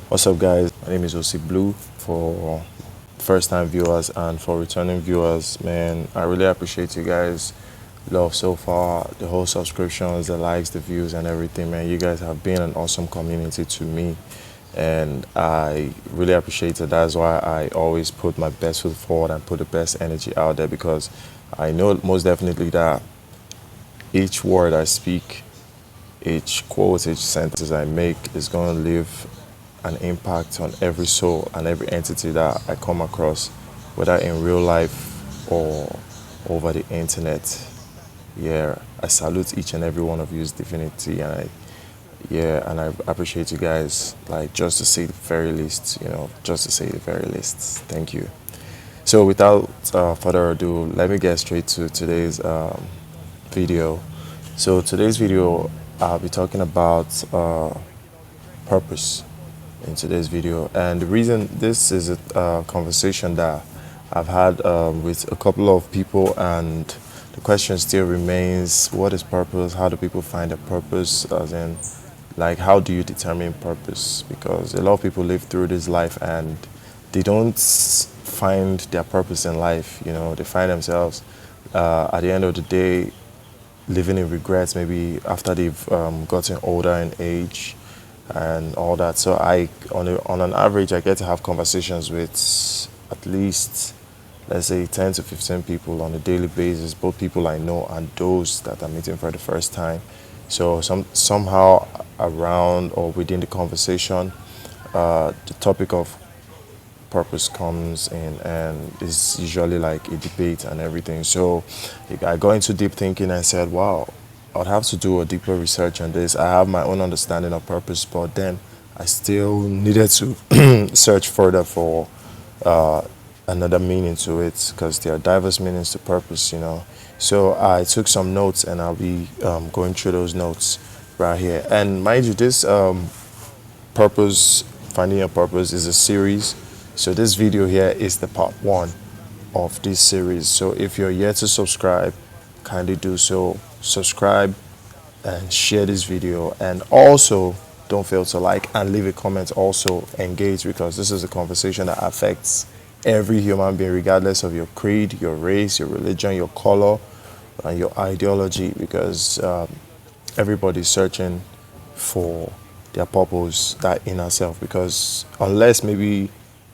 What's up, guys? My name is Ossy Bleu. For first time viewers and for returning viewers, man, I really appreciate you guys' love so far. The whole subscriptions, the likes, the views, and everything, man. You guys have been an awesome community to me, and I really appreciate it. That's why I always put my best foot forward and put the best energy out there because I know most definitely that each word I speak, each quote, each sentence I make is going to leave an impact on every soul and every entity that I come across, whether in real life or over the internet. Yeah, I salute each and every one of you's divinity, and I appreciate you guys. Like, just to say the very least, just to say the very least. Thank you. So without further ado, let me get straight to today's video. So today's video, I'll be talking about purpose in today's video, and the reason this is a conversation that I've had with a couple of people, and the question still remains: what is purpose? How do people find a purpose? As in, like, how do you determine purpose? Because a lot of people live through this life and they don't find their purpose in life. They find themselves at the end of the day living in regrets, maybe after they've gotten older in age and all that. So on an average, I get to have conversations with at least, let's say, 10 to 15 people on a daily basis, both people I know and those that I'm meeting for the first time. So somehow around or within the conversation, the topic of purpose comes in, and it's usually like a debate and everything. So I got into deep thinking and said, wow, I'd have to do a deeper research on this. I have my own understanding of purpose, but then I still needed to search further for another meaning to it, because there are diverse meanings to purpose. So I took some notes, and I'll be going through those notes right here. And mind you, this purpose, finding your purpose, is a series. So this video here is the part one of this series. So if you're yet to subscribe, kindly do so. Subscribe and share this video, and also don't fail to like and leave a comment. Also engage, because this is a conversation that affects every human being, regardless of your creed, your race, your religion, your color, and your ideology, because everybody's searching for their purpose, that inner self. Because unless maybe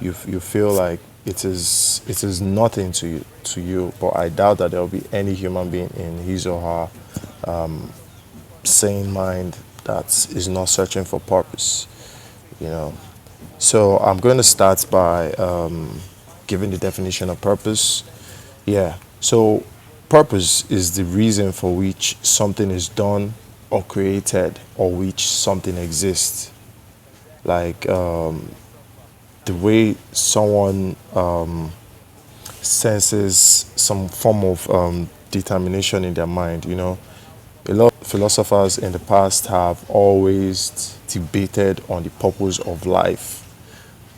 you feel like it is nothing to you, but I doubt that there will be any human being in his or her sane mind that is not searching for purpose. you know so I'm going to start by giving the definition of purpose. So purpose is the reason for which something is done or created, or which something exists. Like, the way someone senses some form of determination in their mind. A lot of philosophers in the past have always debated on the purpose of life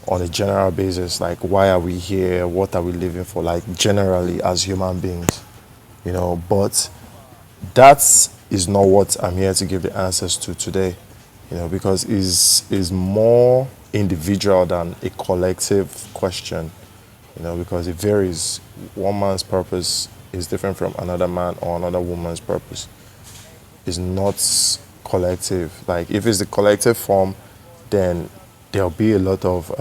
on a general basis, like, why are we here, what are we living for, like, generally as human beings. But that is not what I'm here to give the answers to today, because is more individual than a collective question, because it varies. One man's purpose is different from another man or another woman's purpose. It's not collective. Like, if it's the collective form, then there'll be a lot of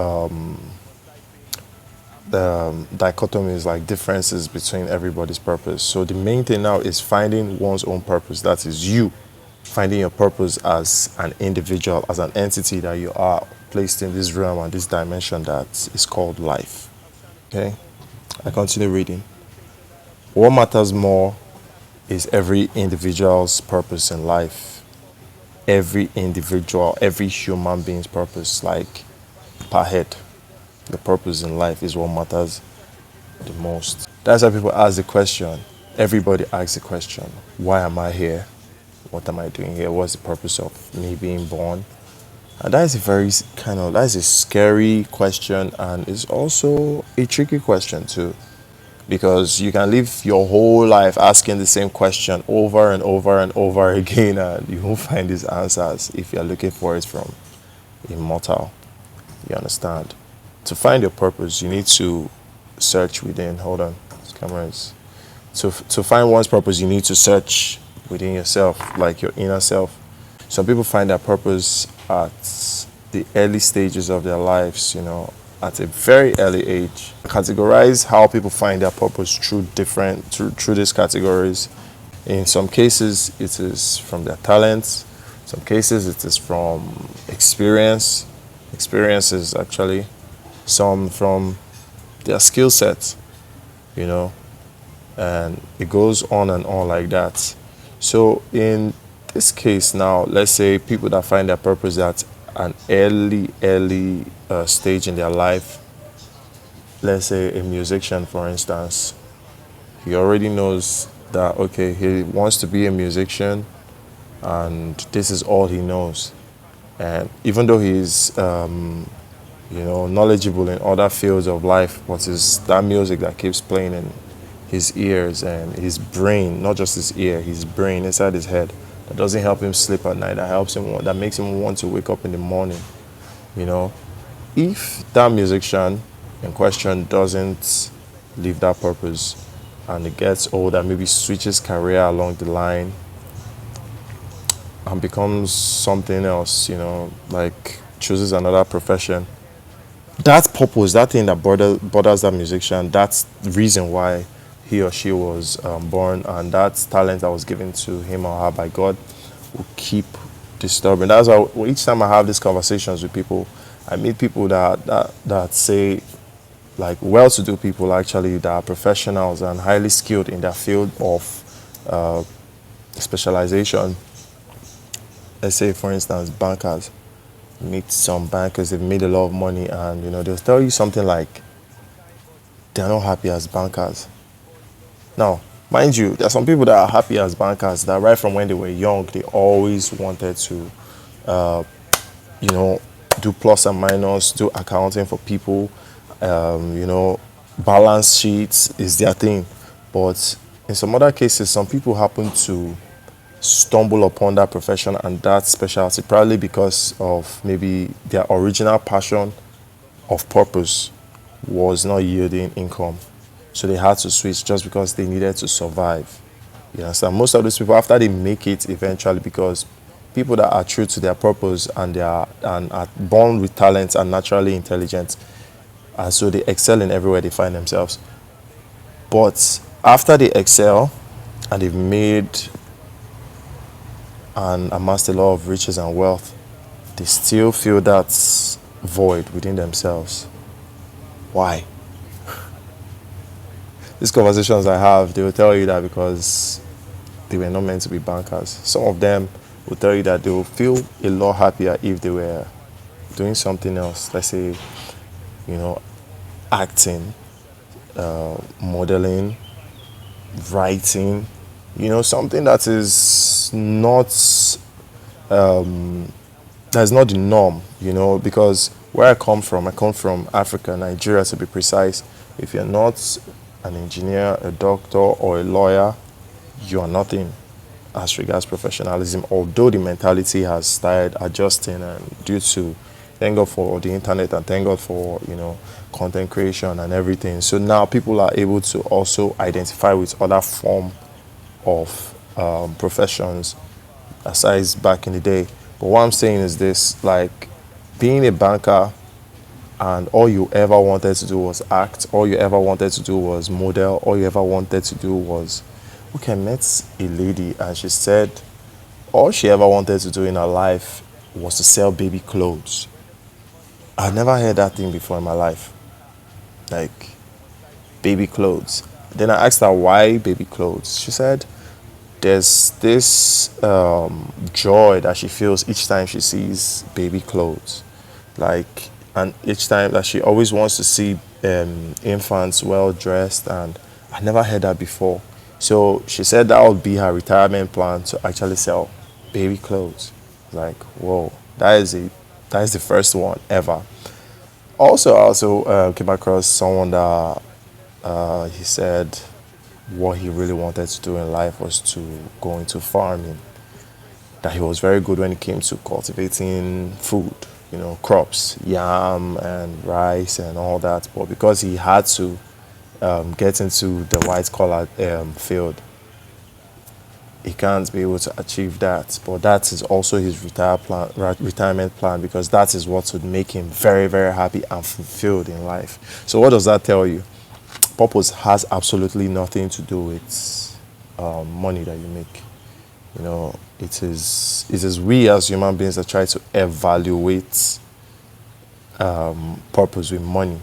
dichotomies, like differences between everybody's purpose. So the main thing now is finding one's own purpose. That is you finding your purpose as an individual, as an entity that you are placed in this realm and this dimension that is called life. Okay, I continue reading. What matters more is every individual's purpose in life. Every individual, every human being's purpose, like, per head. The purpose in life is what matters the most. That's why people ask the question. Everybody asks the question: why am I here? What am I doing here? What's the purpose of me being born? And that is a very that's a scary question, and it's also a tricky question too, because you can live your whole life asking the same question over and over and over again, and you won't find these answers if you're looking for it from a mortal. You understand? To find your purpose, you need to search within. Hold on, this camera is. To find one's purpose, you need to search within yourself, like your inner self. Some people find their purpose at the early stages of their lives, at a very early age. Categorize how people find their purpose through these categories. In some cases, it is from their talents. Some cases, it is from experiences actually. Some from their skill sets, you know, and it goes on and on like that. So in this case now, let's say people that find their purpose at an early stage in their life, let's say a musician, for instance, he already knows that, okay, he wants to be a musician and this is all he knows. And even though he's, knowledgeable in other fields of life, but it's that music that keeps playing in his ears and his brain, not just his ear, his brain inside his head, that doesn't help him sleep at night, that makes him want to wake up in the morning, you know. If that musician in question doesn't leave that purpose and it gets older, maybe switches career along the line and becomes something else, like chooses another profession, that purpose, that thing that bothers that musician, that's the reason why he or she was born, and that talent that was given to him or her by God will keep disturbing. That's why each time I have these conversations with people, I meet people that say, like well-to-do people actually, that are professionals and highly skilled in their field of specialization. Let's say, for instance, bankers. Meet some bankers, they've made a lot of money, and they'll tell you something like they're not happy as bankers. Now, mind you, there are some people that are happy as bankers that right from when they were young, they always wanted to, you know, do plus and minus, do accounting for people, balance sheets is their thing. But in some other cases, some people happen to stumble upon that profession and that specialty probably because of maybe their original passion of purpose was not yielding income. So they had to switch just because they needed to survive. You understand? Most of these people, after they make it eventually, because people that are true to their purpose and are born with talents and naturally intelligent, and so they excel in everywhere they find themselves. But after they excel and they've made and amassed a lot of riches and wealth, they still feel that void within themselves. Why? These conversations I have, they will tell you that because they were not meant to be bankers. Some of them will tell you that they will feel a lot happier if they were doing something else. Let's say, acting, modeling, writing, something that is not that's not the norm, because where I come from Africa, Nigeria to be precise. If you're not an engineer, a doctor, or a lawyer, you are nothing as regards professionalism, although the mentality has started adjusting, and due to, thank God for the internet, and thank God for content creation and everything. So now people are able to also identify with other form of professions aside back in the day. But what I'm saying is this, like being a banker and all you ever wanted to do was act, all you ever wanted to do was model, all you ever wanted to do was, okay, I met a lady and she said all she ever wanted to do in her life was to sell baby clothes. I've never heard that thing before in my life. Like, baby clothes. Then I asked her why baby clothes. She said there's this joy that she feels each time she sees baby clothes. Like, and each time that she always wants to see infants well dressed, and I never heard that before. So she said that would be her retirement plan, to actually sell baby clothes. Like, whoa, that is the first one ever. Also, I also came across someone that he said what he really wanted to do in life was to go into farming. That he was very good when it came to cultivating food. crops, yam and rice and all that. But because he had to get into the white collar field, he can't be able to achieve that. But that is also his retirement plan, because that is what would make him very, very happy and fulfilled in life. So what does that tell you? Purpose has absolutely nothing to do with money that you make. It is we as human beings that try to evaluate purpose with money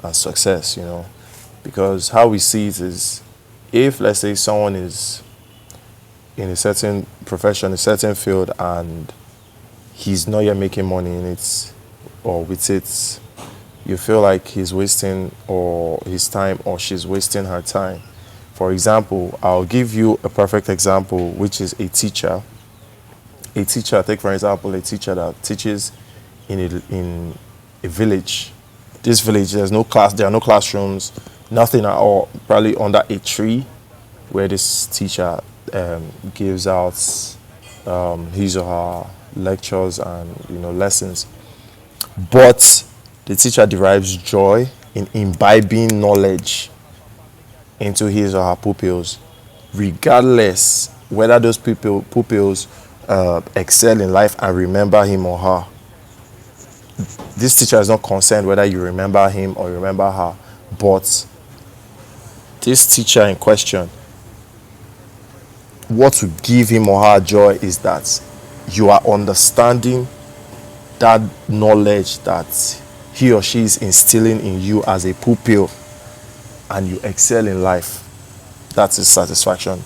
and success. Because how we see it is, if let's say someone is in a certain profession, a certain field, and he's not yet making money in it or with it, you feel like he's wasting or his time, or she's wasting her time. For example, I'll give you a perfect example, which is a teacher. A teacher, take for example, a teacher that teaches in a village. This village, there are no classrooms, nothing at all, probably under a tree, where this teacher gives out his or her lectures and lessons. But the teacher derives joy in imbibing knowledge into his or her pupils, regardless whether those pupils excel in life and remember him or her. This teacher is not concerned whether you remember him or remember her, but this teacher in question, what will give him or her joy is that you are understanding that knowledge that he or she is instilling in you as a pupil, and you excel in life. That is satisfaction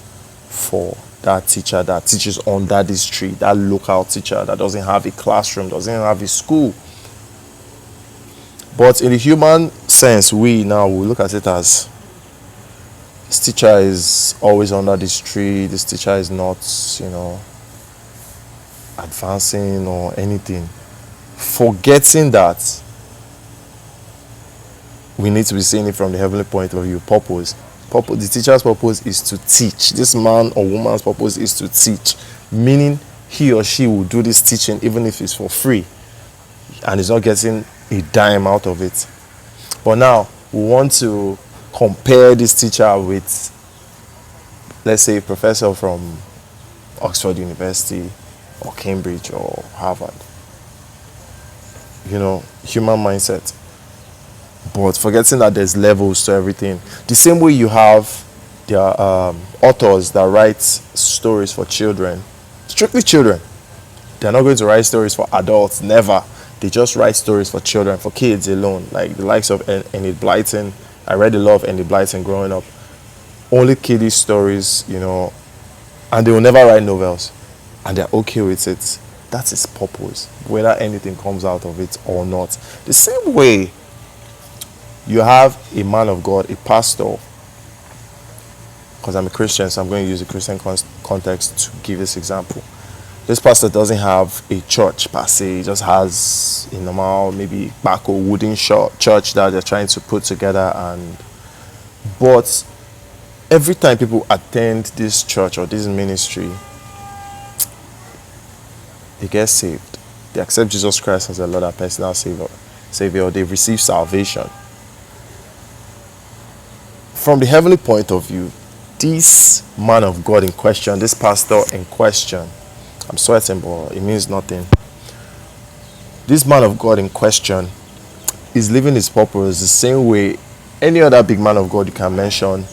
for that teacher that teaches under this tree, that local teacher that doesn't have a classroom, doesn't have a school. But in the human sense, we now will look at it as, this teacher is always under this tree, this teacher is not, advancing or anything. Forgetting that we need to be seeing it from the heavenly point of view. Purpose. The teacher's purpose is to teach. This man or woman's purpose is to teach, meaning he or she will do this teaching even if it's for free and is not getting a dime out of it. But now we want to compare this teacher with, let's say, a professor from Oxford University or Cambridge or Harvard. Human mindset. But forgetting that there's levels to everything. The same way you have the authors that write stories for children, strictly children. They're not going to write stories for adults, never. They just write stories for children, for kids alone, like the likes of Enid Blyton. I read a lot of Enid Blyton growing up. Only kiddie stories, and they will never write novels. And they're okay with it. That is purpose, whether anything comes out of it or not. The same way you have a man of God, a pastor, because I'm a Christian, so I'm going to use a Christian context to give this example. This pastor doesn't have a church per se. He just has a normal, maybe back or wooden church that they're trying to put together. But every time people attend this church or this ministry, they get saved. They accept Jesus Christ as their Lord and personal Savior. They receive salvation. From the heavenly point of view, this man of God in question, this pastor in question, I'm sweating, but it means nothing. This man of God in question is living his purpose the same way any other big man of God you can mention,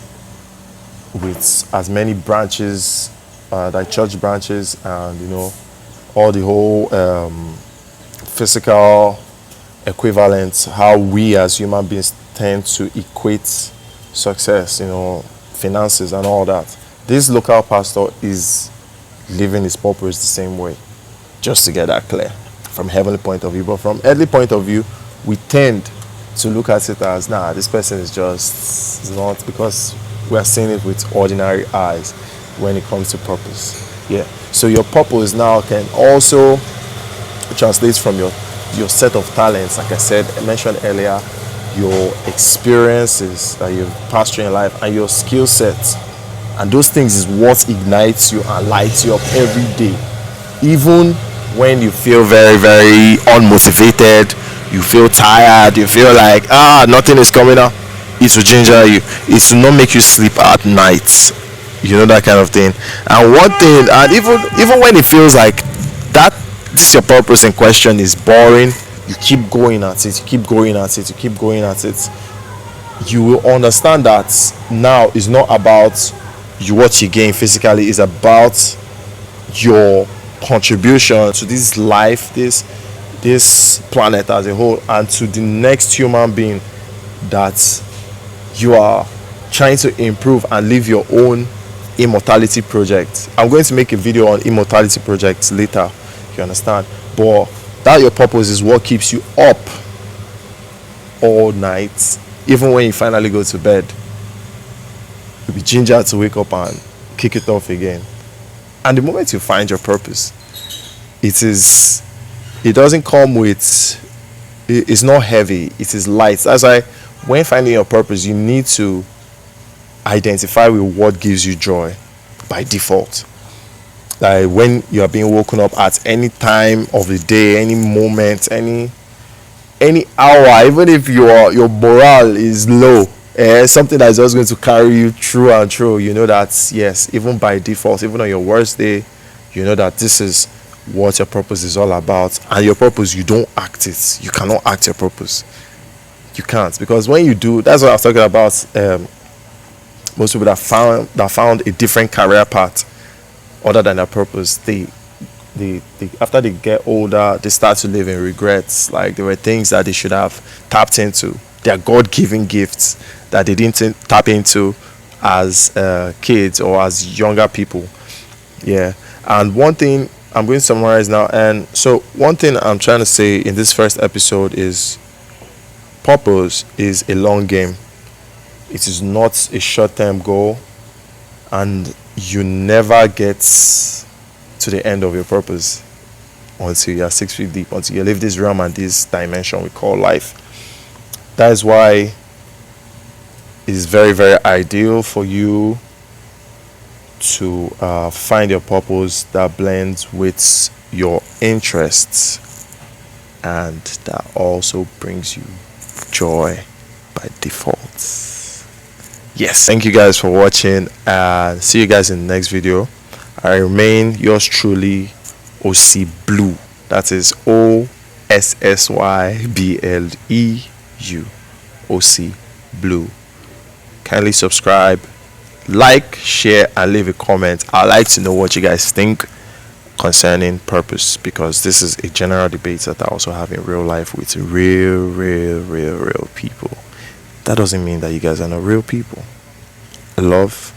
with as many branches, like church branches, and all the whole physical equivalents, how we as human beings tend to equate success, finances and all that. This local pastor is living his purpose the same way, just to get that clear from heavenly point of view. But from earthly point of view, we tend to look at it as, this person is just not, because we are seeing it with ordinary eyes when it comes to purpose. Yeah. So your purpose now can also translate from your set of talents, like I mentioned earlier, your experiences that you've passed through in life, and your skill sets. And those things is what ignites you and lights you up every day. Even when you feel very, very unmotivated, you feel tired, you feel like nothing is coming out, it will ginger you. It will not make you sleep at night. You know, that kind of thing. And one thing, and even when it feels like that this your purpose in question is boring, you keep going at it, you keep going at it, you keep going at it. You will understand that now is not about you what you gain physically, is about your contribution to this life, this planet as a whole, and to the next human being that you are trying to improve and live your own immortality project. I'm going to make a video on immortality projects later, you understand, but that your purpose is what keeps you up all night. Even when you finally go to bed, you'll be ginger to wake up and kick it off again. And the moment you find your purpose, it doesn't come with, it's not heavy, it is light. That's why when finding your purpose, you need to identify with what gives you joy by default. Like when you are being woken up at any time of the day, any moment, any hour, even if your morale is low, something that's just going to carry you through and through, you know that yes, even by default, even on your worst day, you know that this is what your purpose is all about. And your purpose, you don't act it. You cannot act your purpose. You can't, because when you do, that's what I was talking about. Most people that found a different career path other than their purpose, they after they get older, they start to live in regrets. Like there were things that they should have tapped into, their God-given gifts that they didn't tap into as kids or as younger people. Yeah. And one thing I'm going to summarize now, and so one thing I'm trying to say in this first episode is purpose is a long game. It is not a short-term goal, and you never get to the end of your purpose until you are 6 feet deep, until you leave this realm and this dimension we call life. That is why it is very, very ideal for you to find your purpose that blends with your interests and that also brings you joy by default. Yes, thank you guys for watching, and see you guys in the next video. I remain yours truly, Ossy Bleu. That is OSSYBLEU. Ossy Bleu. Kindly subscribe, like, share, and leave a comment. I'd like to know what you guys think concerning purpose, because this is a general debate that I also have in real life with real people. That doesn't mean that you guys are not real people. I love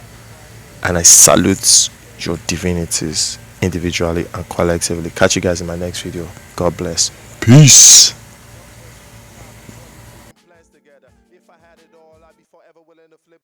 and I salute your divinities individually and collectively. Catch you guys in my next video. God bless. Peace.